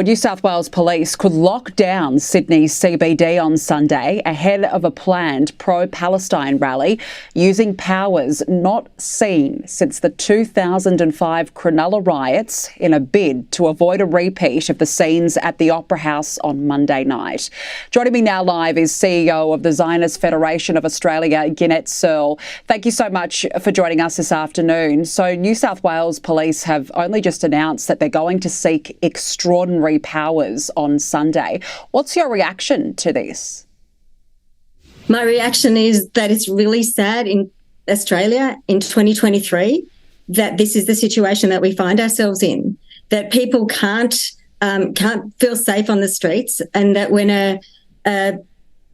New South Wales Police could lock down Sydney's CBD on Sunday ahead of a planned pro-Palestine rally using powers not seen since the 2005 Cronulla riots in a bid to avoid a repeat of the scenes at the Opera House on Monday night. Joining me now live is CEO of the Zionist Federation of Australia, Ginette Searle. Thank you so much for joining us this afternoon. So New South Wales Police have only just announced that they're going to seek extraordinary powers on Sunday. What's your reaction to this? My reaction is that it's really sad in Australia in 2023 that this is the situation that we find ourselves in, that people can't feel safe on the streets, and that when a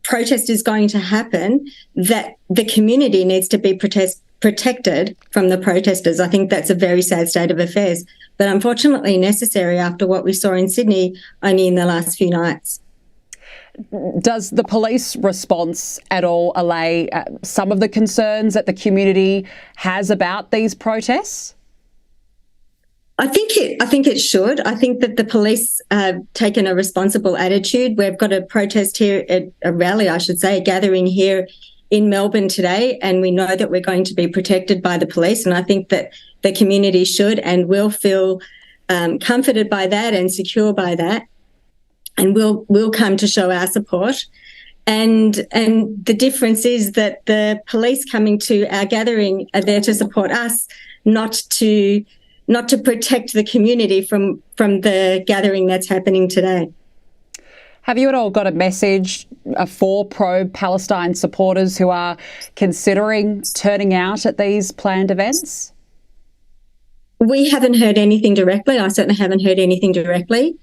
protest is going to happen, that the community needs to be protected from the protesters. I think that's a very sad state of affairs, but unfortunately necessary after what we saw in Sydney only in the last few nights. Does the police response at all allay some of the concerns that the community has about these protests? I think it should. I think that the police have taken a responsible attitude. We've got a protest here, a rally, I should say, a gathering here in Melbourne today, and we know that we're going to be protected by the police. And I think that the community should and will feel comforted by that and secure by that, and will come to show our support. And the difference is that the police coming to our gathering are there to support us, not to protect the community from the gathering that's happening today. Have you at all got a message for pro-Palestine supporters who are considering turning out at these planned events? We haven't heard anything directly. I certainly haven't heard anything directly.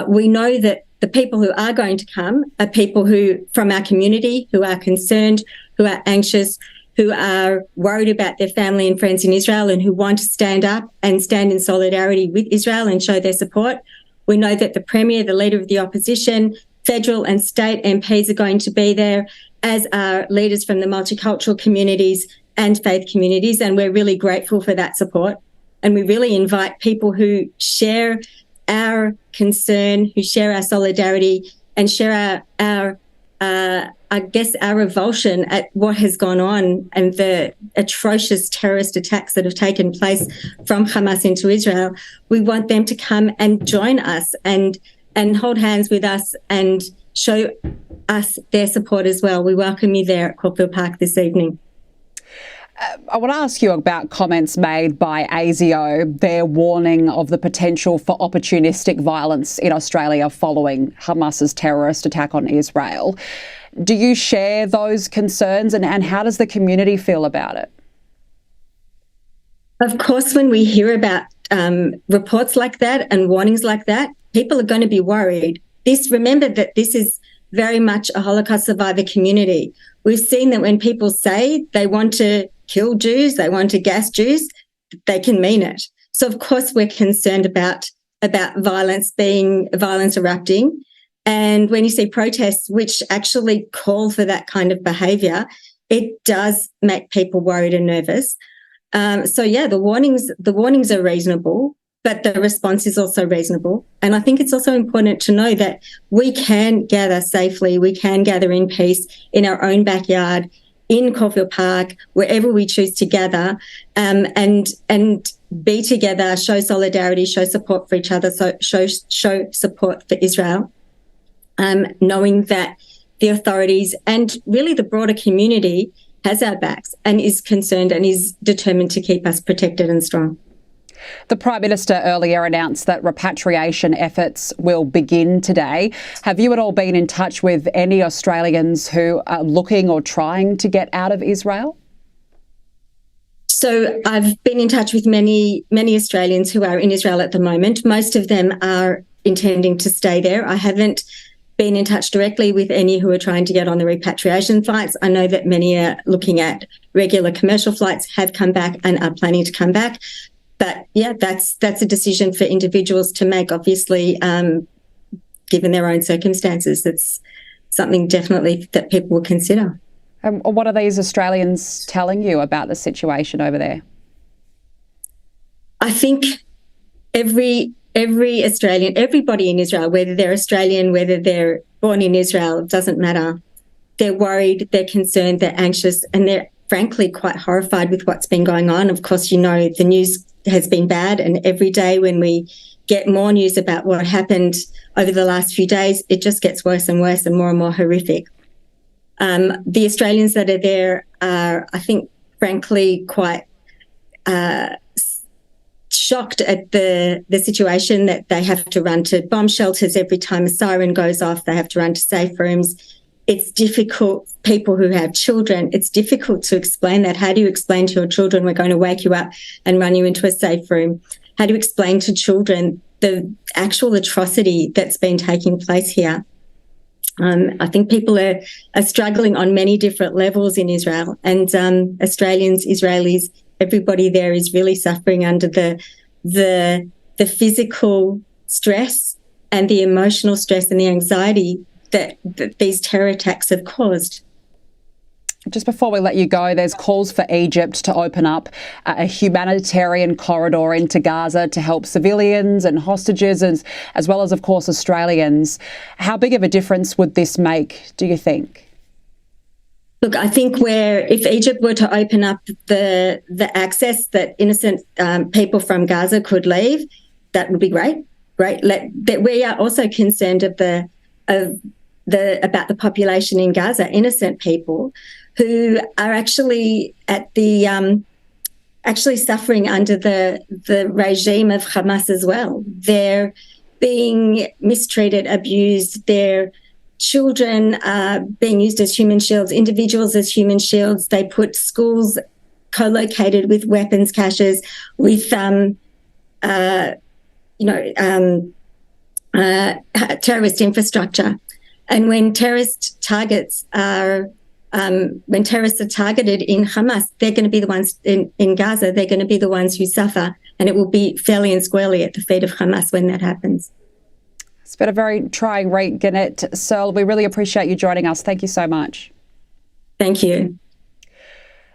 We know that the people who are going to come are people who, from our community, who are concerned, who are anxious, who are worried about their family and friends in Israel, and who want to stand up and stand in solidarity with Israel and show their support. We know that the Premier, the Leader of the Opposition, federal and state MPs are going to be there, as are leaders from the multicultural communities and faith communities, and we're really grateful for that support. And we really invite people who share our concern, who share our solidarity, and share our revulsion at what has gone on and the atrocious terrorist attacks that have taken place from Hamas into Israel. We want them to come and join us and hold hands with us and show us their support as well. We welcome you there at Caulfield Park this evening. I want to ask you about comments made by ASIO, their warning of the potential for opportunistic violence in Australia following Hamas's terrorist attack on Israel. Do you share those concerns, and how does the community feel about it? Of course, when we hear about reports like that and warnings like that, people are going to be worried. Remember that this is very much a Holocaust survivor community. We've seen that when people say they want to kill Jews, they want to gas Jews, they can mean it. So of course we're concerned about violence erupting. And when you see protests which actually call for that kind of behaviour, it does make people worried and nervous. The warnings are reasonable, but the response is also reasonable. And I think it's also important to know that we can gather safely, we can gather in peace in our own backyard, in Caulfield Park, wherever we choose to gather, and be together, show solidarity, show support for each other, show support for Israel, knowing that the authorities and really the broader community has our backs and is concerned and is determined to keep us protected and strong. The Prime Minister earlier announced that repatriation efforts will begin today. Have you at all been in touch with any Australians who are looking or trying to get out of Israel? So I've been in touch with many Australians who are in Israel at the moment. Most of them are intending to stay there. I haven't been in touch directly with any who are trying to get on the repatriation flights. I know that many are looking at regular commercial flights, have come back and are planning to come back. But yeah, that's a decision for individuals to make, obviously, given their own circumstances. That's something definitely that people will consider. What are these Australians telling you about the situation over there? I think every every Australian, everybody in Israel, whether they're Australian, whether they're born in Israel, it doesn't matter. They're worried, they're concerned, they're anxious, and they're frankly quite horrified with what's been going on. Of course, you know, the news has been bad, and every day when we get more news about what happened over the last few days, it just gets worse and worse and more horrific. The Australians that are there are, I think, frankly, quite shocked at the situation that they have to run to bomb shelters every time a siren goes off. They have to run to safe rooms. It's difficult. People who have children, it's difficult to explain that. How do you explain to your children, we're going to wake you up and run you into a safe room? How do you explain to children the actual atrocity that's been taking place here? I think people are struggling on many different levels in Israel, and Australians, Israelis, everybody there is really suffering under the physical stress and the emotional stress and the anxiety that these terror attacks have caused. Just before we let you go, there's calls for Egypt to open up a humanitarian corridor into Gaza to help civilians and hostages, as well as, of course, Australians. How big of a difference would this make, do you think? Look, I think if Egypt were to open up the access that innocent people from Gaza could leave, that would be great. We are also concerned about the population in Gaza, innocent people who are actually suffering under the regime of Hamas as well. They're being mistreated, abused. Their children are being used as human shields, individuals as human shields. They put schools co-located with weapons caches, with terrorist infrastructure. And when terrorists are targeted in Hamas, they're going to be the ones in Gaza. They're going to be the ones who suffer, and it will be fairly and squarely at the feet of Hamas when that happens. It's been a very trying week, Gannett Searle. We really appreciate you joining us. Thank you so much. Thank you.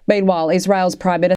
Meanwhile, Israel's Prime Minister